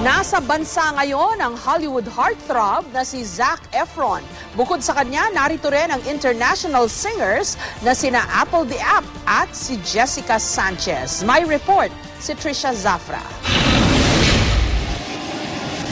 Nasa bansa ngayon ang Hollywood heartthrob na si Zac Efron. Bukod sa kanya, narito rin ang international singers na sina Apple the App at si Jessica Sanchez. May report si Trisha Zafra.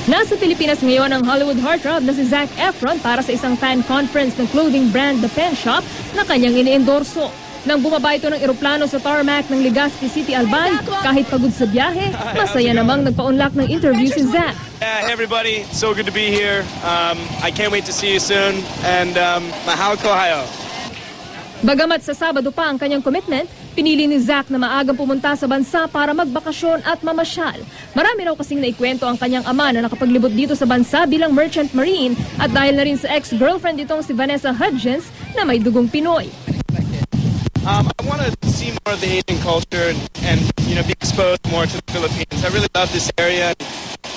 Nasa Pilipinas ngayon ang Hollywood heartthrob na si Zac Efron para sa isang fan conference ng clothing brand The Pen Shop na kanyang iniendorso. Nang bumaba ito ng eroplano sa tarmac ng Legazpi City, Albay, kahit pagod sa biyahe, masaya namang nagpa-unlock ng interview si Zac. Hey everybody, so good to be here. I can't wait to see you soon and mahal ko kayo. Bagamat sa Sabado pa ang kanyang commitment, pinili ni Zac na maagang pumunta sa bansa para magbakasyon at mamasyal. Marami raw kasing naikwento ang kanyang ama na nakapaglibot dito sa bansa bilang merchant marine at dahil na rin sa ex-girlfriend itong si Vanessa Hudgens na may dugong Pinoy. I want to see more of the Asian culture and be exposed more to the Philippines. I really love this area.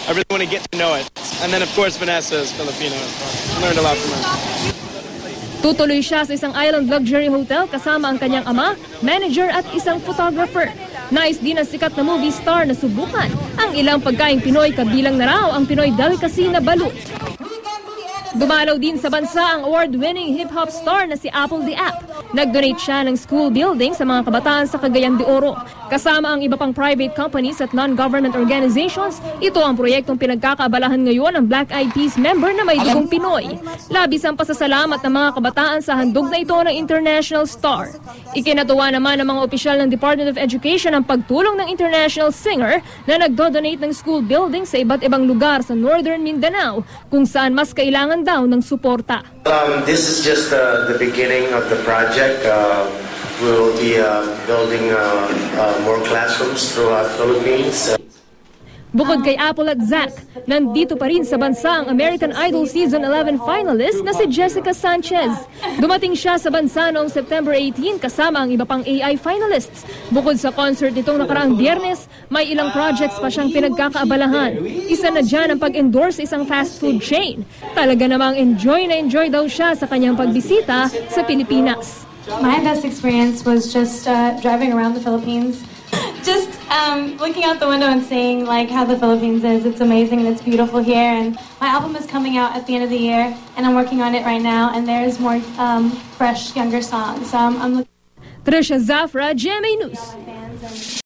I really want to get to know it. And then of course Vanessa is Filipino. I learned a lot from her. Tutuloy siya sa isang island luxury hotel kasama ang kanyang ama, manager at isang photographer. Nais din ang sikat na movie star na subukan ang ilang pagkaing Pinoy, kabilang na raw ang Pinoy delicacy na balut. Dumalaw din sa bansa ang award-winning hip-hop star na si Apple the App. Nag-donate siya ng school building sa mga kabataan sa Cagayan de Oro. Kasama ang iba pang private companies at non-government organizations, ito ang proyektong pinagkakaabalahan ngayon ng Black Eyed Peas member na may dugong Pinoy. Labis ang pasasalamat ng mga kabataan sa handog na ito ng international star. Ikinatuwa naman ng mga opisyal ng Department of Education ang pagtulong ng international singer na nagdo-donate ng school building sa iba't ibang lugar sa Northern Mindanao kung saan mas kailangan daw ng suporta. This is just the beginning of the project. We will be building more classrooms throughout Philippines. Bukod kay Apple at Zac, nandito pa rin sa bansa ang American Idol Season 11 finalist na si Jessica Sanchez. Dumating siya sa bansa noong September 18 kasama ang iba pang AI finalists. Bukod sa concert nitong nakaraang Biyernes, may ilang projects pa siyang pinagkakaabalahan. Isa na dyan ang pag-endorse isang fast food chain. Talaga namang enjoy na enjoy daw siya sa kanyang pagbisita sa Pilipinas. My best experience was just driving around the Philippines. Just looking out the window and seeing like how the Philippines is. It's amazing and it's beautiful here. And my album is coming out at the end of the year, and I'm working on it right now. And there's more fresh, younger songs. So I'm looking. Trisha Zafra, GMA News.